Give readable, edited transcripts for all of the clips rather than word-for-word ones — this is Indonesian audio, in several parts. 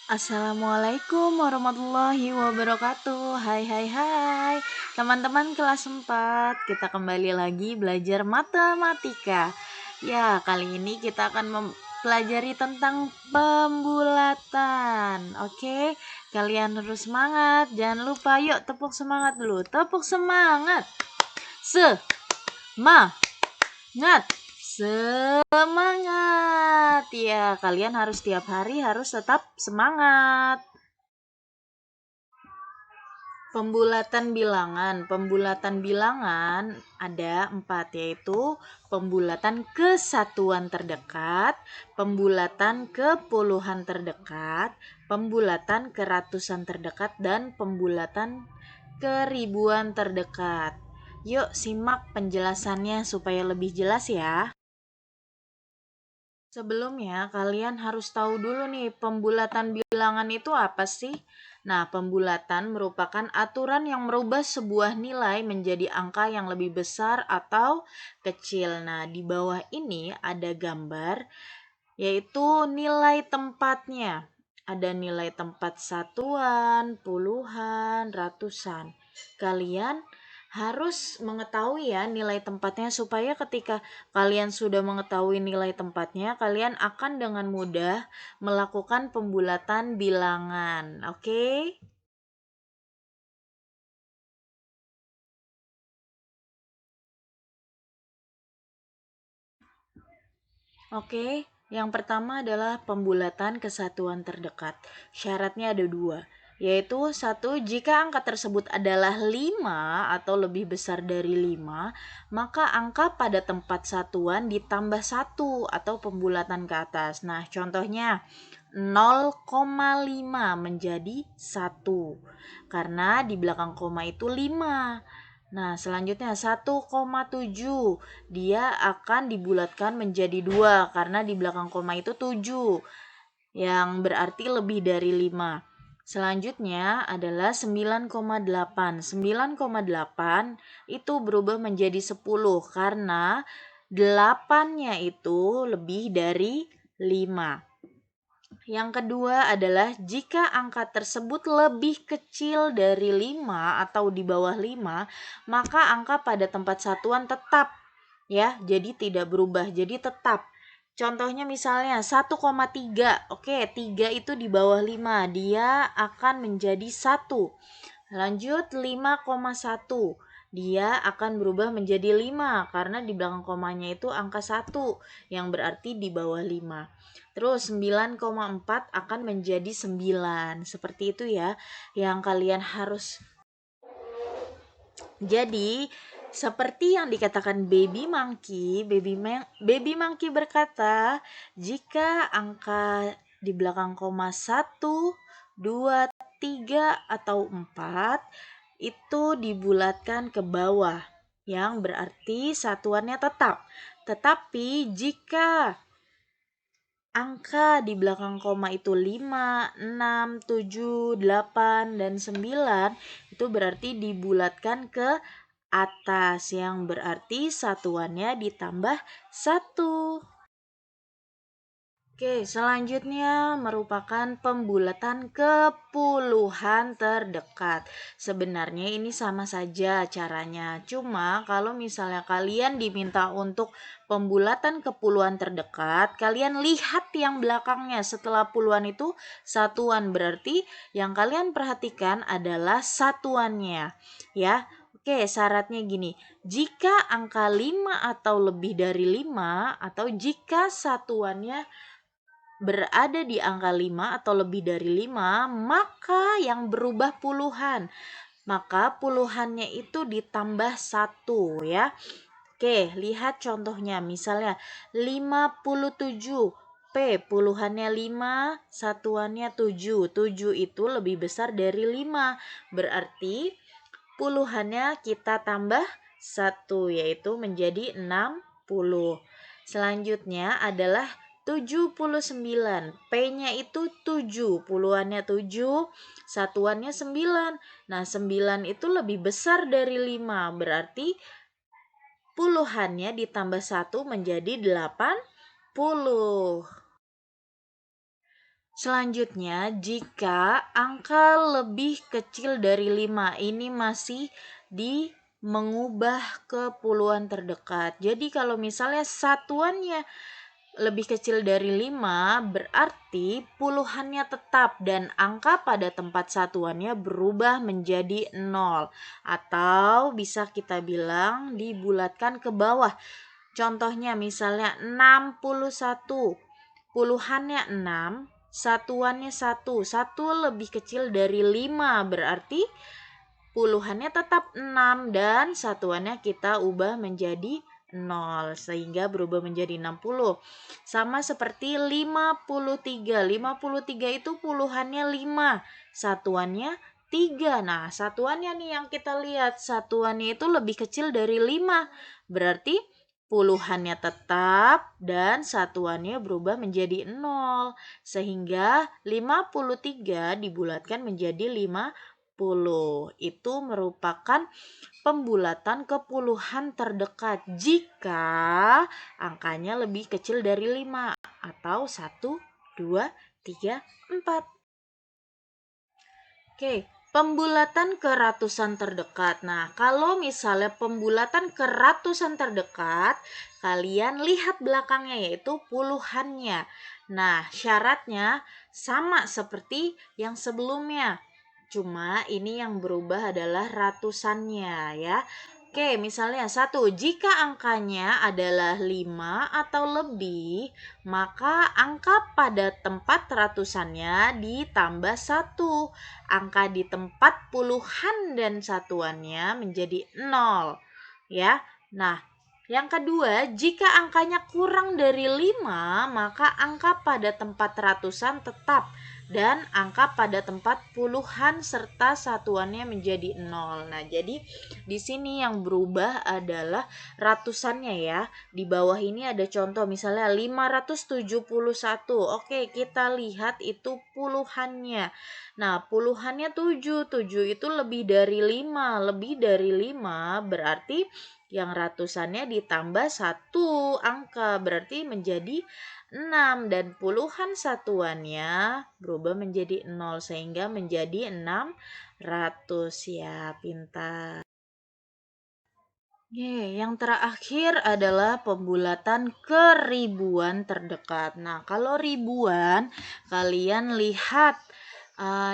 Assalamualaikum warahmatullahi wabarakatuh. Hai hai hai. Teman-teman kelas 4, kita kembali lagi belajar matematika. Ya, kali ini kita akan mempelajari tentang pembulatan. Oke, kalian harus semangat. Jangan lupa yuk tepuk semangat dulu. Tepuk semangat. Semangat. Semangat. Ya, kalian harus tiap hari harus tetap semangat. Pembulatan bilangan. Pembulatan bilangan ada 4, yaitu pembulatan ke satuan terdekat, pembulatan ke puluhan terdekat, pembulatan ke ratusan terdekat, dan pembulatan ke ribuan terdekat. Yuk simak penjelasannya supaya lebih jelas ya. Sebelumnya, kalian harus tahu dulu nih, pembulatan bilangan itu apa sih? Nah, pembulatan merupakan aturan yang merubah sebuah nilai menjadi angka yang lebih besar atau kecil. Nah, di bawah ini ada gambar, yaitu nilai tempatnya. Ada nilai tempat satuan, puluhan, ratusan. Kalian harus mengetahui ya nilai tempatnya, supaya ketika kalian sudah mengetahui nilai tempatnya, kalian akan dengan mudah melakukan pembulatan bilangan. Oke? Oke, yang pertama adalah pembulatan kesatuan terdekat. Syaratnya ada 2, yaitu 1, jika angka tersebut adalah 5 atau lebih besar dari 5, maka angka pada tempat satuan ditambah 1 atau pembulatan ke atas. Nah, contohnya 0,5 menjadi 1, karena di belakang koma itu 5. Nah, selanjutnya 1,7 dia akan dibulatkan menjadi 2 karena di belakang koma itu 7 yang berarti lebih dari 5. Selanjutnya adalah 9,8. 9,8 itu berubah menjadi 10 karena 8-nya itu lebih dari 5. Yang kedua adalah jika angka tersebut lebih kecil dari 5 atau di bawah 5, maka angka pada tempat satuan tetap ya, jadi tidak berubah, jadi tetap. Contohnya misalnya 1,3. Oke, 3 itu di bawah 5, dia akan menjadi 1. Lanjut 5,1. Dia akan berubah menjadi 5 karena di belakang komanya itu angka 1 yang berarti di bawah 5. Terus 9,4 akan menjadi 9. Seperti itu ya yang kalian harus. Jadi seperti yang dikatakan Baby Monkey berkata, jika angka di belakang koma 1, 2, 3, atau 4 itu dibulatkan ke bawah, yang berarti satuannya tetap. Tetapi jika angka di belakang koma itu 5, 6, 7, 8, dan 9, itu berarti dibulatkan ke atas, yang berarti satuannya ditambah 1. Oke, selanjutnya merupakan pembulatan ke puluhan terdekat. Sebenarnya ini sama saja caranya. Cuma kalau misalnya kalian diminta untuk pembulatan ke puluhan terdekat, kalian lihat yang belakangnya. Setelah puluhan itu satuan, berarti yang kalian perhatikan adalah satuannya. Ya. Oke, syaratnya gini. Jika angka 5 atau lebih dari 5, atau jika satuannya berada di angka 5 atau lebih dari 5, maka yang berubah puluhan. Maka puluhannya itu ditambah 1 ya. Oke, lihat contohnya. Misalnya 57. Puluhannya 5, satuannya 7. 7 itu lebih besar dari 5. Berarti puluhannya kita tambah 1, yaitu menjadi 60. Selanjutnya adalah 79. P-nya itu 7, puluhannya 7, satuannya 9. Nah, 9 itu lebih besar dari 5, berarti puluhannya ditambah 1 menjadi 80. Selanjutnya, jika angka lebih kecil dari 5, ini masih di mengubah ke puluhan terdekat. Jadi kalau misalnya satuannya lebih kecil dari 5, berarti puluhannya tetap dan angka pada tempat satuannya berubah menjadi 0. Atau bisa kita bilang dibulatkan ke bawah. Contohnya misalnya 61, puluhannya 6, satuannya 1. 1 lebih kecil dari 5, berarti puluhannya tetap 6 dan satuannya kita ubah menjadi 0 sehingga berubah menjadi 60. Sama seperti 53. 53 itu puluhannya 5, satuannya 3. Nah, satuannya nih yang kita lihat, satuannya itu lebih kecil dari 5. Berarti puluhannya tetap dan satuannya berubah menjadi 0. Sehingga 53 dibulatkan menjadi 50. Itu merupakan pembulatan ke puluhan terdekat jika angkanya lebih kecil dari 5 atau 1, 2, 3, 4. Oke, pembulatan ke ratusan terdekat. Nah, kalau misalnya pembulatan ke ratusan terdekat, kalian lihat belakangnya yaitu puluhannya. Nah, syaratnya sama seperti yang sebelumnya. Cuma ini yang berubah adalah ratusannya ya. Oke, misalnya 1, jika angkanya adalah 5 atau lebih, maka angka pada tempat ratusannya ditambah 1. Angka di tempat puluhan dan satuannya menjadi 0. Ya. Nah, yang kedua, jika angkanya kurang dari 5, maka angka pada tempat ratusan tetap dan angka pada tempat puluhan serta satuannya menjadi 0. Nah, jadi di sini yang berubah adalah ratusannya ya. Di bawah ini ada contoh misalnya 571. Oke, kita lihat itu puluhannya. Nah, puluhannya 7. 7 itu lebih dari 5. Lebih dari 5 berarti yang ratusannya ditambah 1 angka berarti menjadi 6 dan puluhan satuannya berubah menjadi 0 sehingga menjadi 600 ya, pintar. Yang terakhir adalah pembulatan ke ribuan terdekat. Nah, kalau ribuan, kalian lihat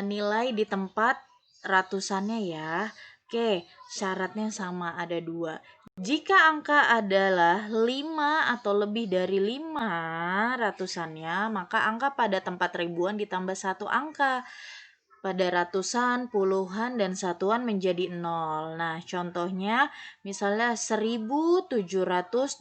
nilai di tempat ratusannya ya. Oke, syaratnya sama ada 2. Jika angka adalah 5 atau lebih dari 5 ratusannya, maka angka pada tempat ribuan ditambah 1 angka. Pada ratusan, puluhan, dan satuan menjadi 0. Nah, contohnya misalnya 1725.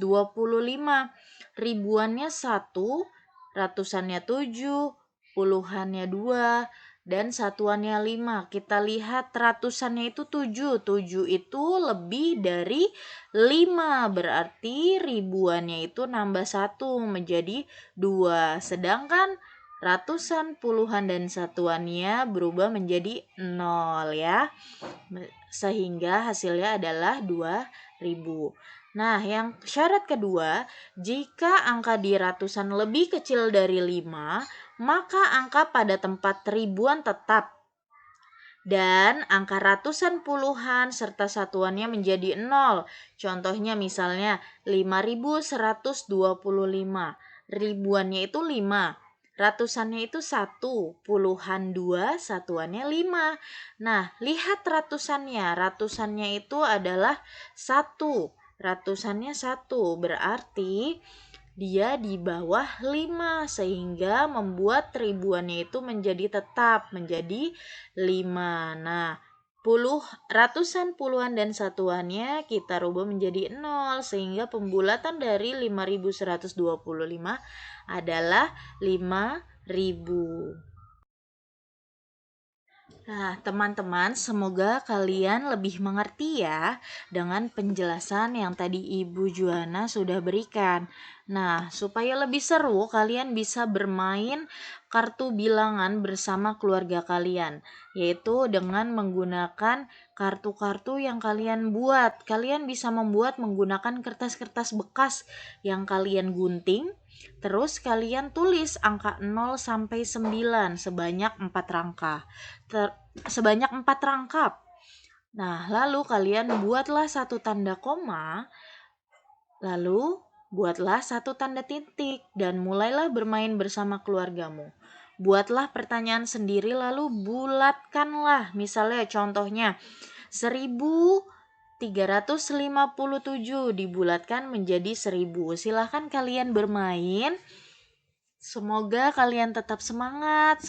Ribuannya 1, ratusannya 7, puluhannya 2, dan satuannya 5. Kita lihat ratusannya itu 7. 7 itu lebih dari 5. Berarti ribuannya itu nambah 1 menjadi 2. Sedangkan ratusan, puluhan, dan satuannya berubah menjadi 0 ya. Sehingga hasilnya adalah 2000. Nah, yang syarat kedua, jika angka di ratusan lebih kecil dari 5, maka angka pada tempat ribuan tetap dan angka ratusan, puluhan, serta satuannya menjadi 0. Contohnya misalnya 5125. Ribuannya itu 5. Ratusannya itu 1, puluhan 2, satuannya 5. Nah, lihat ratusannya. Ratusannya itu adalah 1. Ratusannya 1, berarti dia di bawah 5 sehingga membuat ribuannya itu menjadi tetap menjadi 5. Nah, ratusan, puluhan, dan satuannya kita rubah menjadi 0 sehingga pembulatan dari 5125 adalah 5000. Nah, teman-teman, semoga kalian lebih mengerti ya dengan penjelasan yang tadi Ibu Juana sudah berikan. Nah, supaya lebih seru, kalian bisa bermain kartu bilangan bersama keluarga kalian, yaitu dengan menggunakan kartu-kartu yang kalian buat. Kalian bisa membuat menggunakan kertas-kertas bekas yang kalian gunting Terus kalian tulis angka 0 sampai 9 sebanyak 4 rangka. Sebanyak 4 rangkap. Nah, lalu kalian buatlah satu tanda koma, lalu buatlah satu tanda titik, dan mulailah bermain bersama keluargamu. Buatlah pertanyaan sendiri lalu bulatkanlah. Misalnya contohnya 1357 dibulatkan menjadi 1000. Silahkan kalian bermain. Semoga kalian tetap semangat,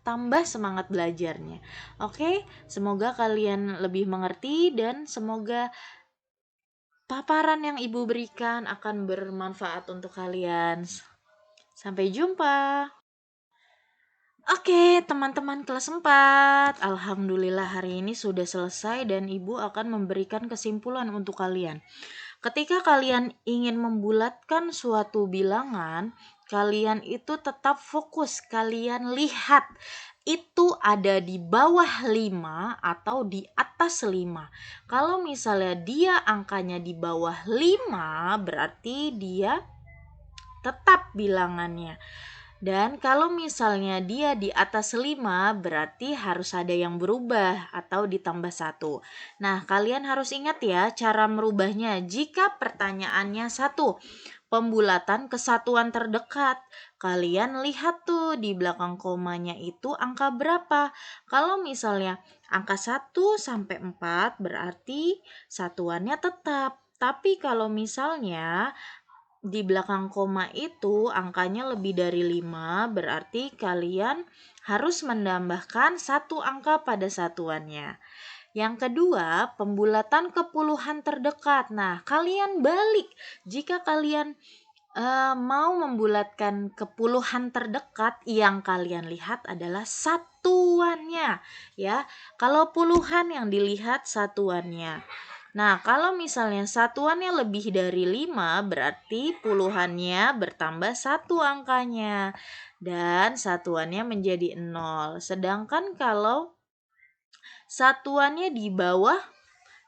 tambah semangat belajarnya. Oke, semoga kalian lebih mengerti dan semoga paparan yang Ibu berikan akan bermanfaat untuk kalian. Sampai jumpa. Oke, teman-teman kelas 4. Alhamdulillah hari ini sudah selesai dan Ibu akan memberikan kesimpulan untuk kalian. Ketika kalian ingin membulatkan suatu bilangan, kalian itu tetap fokus, kalian lihat itu ada di bawah 5 atau di atas 5. Kalau misalnya dia angkanya di bawah 5, berarti dia tetap bilangannya. Dan kalau misalnya dia di atas 5, berarti harus ada yang berubah atau ditambah 1. Nah, kalian harus ingat ya cara merubahnya. Jika pertanyaannya 1, pembulatan kesatuan terdekat, kalian lihat tuh di belakang komanya itu angka berapa. Kalau misalnya angka 1 sampai 4, berarti satuannya tetap. Tapi kalau misalnya di belakang koma itu angkanya lebih dari 5, berarti kalian harus menambahkan satu angka pada satuannya. Yang kedua, pembulatan ke puluhan terdekat. Nah, kalian balik. Jika kalian mau membulatkan ke puluhan terdekat, yang kalian lihat adalah satuannya, ya. Kalau puluhan yang dilihat satuannya. Nah, kalau misalnya satuannya lebih dari 5, berarti puluhannya bertambah satu angkanya. Dan satuannya menjadi 0. Sedangkan kalau satuannya di bawah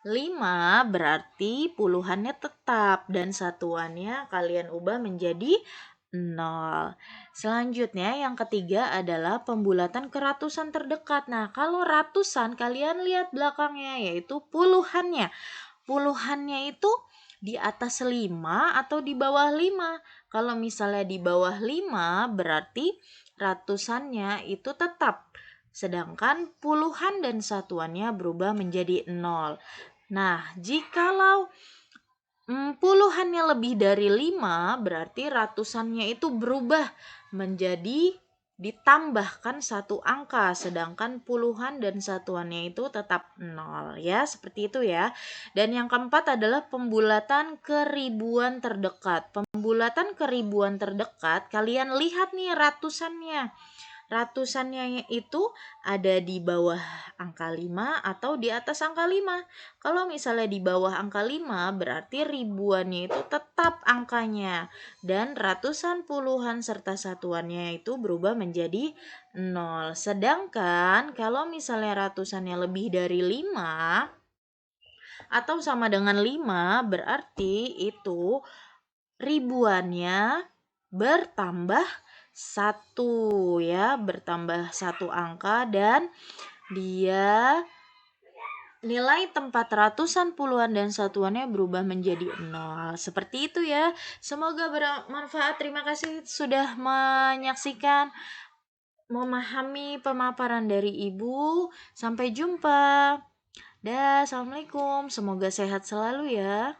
5, berarti puluhannya tetap. Dan satuannya kalian ubah menjadi 0. Selanjutnya yang ketiga adalah pembulatan ke ratusan terdekat. Nah, kalau ratusan kalian lihat belakangnya yaitu puluhannya. Puluhannya itu di atas 5 atau di bawah 5. Kalau misalnya di bawah 5 berarti ratusannya itu tetap. Sedangkan puluhan dan satuannya berubah menjadi 0. Nah, jikalau puluhannya lebih dari 5, berarti ratusannya itu berubah menjadi ditambahkan satu angka, sedangkan puluhan dan satuannya itu tetap 0, ya, seperti itu ya. Dan yang keempat adalah pembulatan ke ribuan terdekat. Pembulatan ke ribuan terdekat, kalian lihat nih ratusannya. Ratusannya itu ada di bawah angka 5 atau di atas angka 5. Kalau misalnya di bawah angka 5, berarti ribuannya itu tetap angkanya. Dan ratusan, puluhan, serta satuannya itu berubah menjadi 0. Sedangkan kalau misalnya ratusannya lebih dari 5 atau sama dengan 5, berarti itu ribuannya bertambah satu, ya, bertambah satu angka, dan dia nilai tempat ratusan, puluhan, dan satuannya berubah menjadi 0. Seperti itu ya. Semoga bermanfaat. Terima kasih sudah menyaksikan, memahami pemaparan dari Ibu. Sampai jumpa. Dah, assalamualaikum. Semoga sehat selalu ya.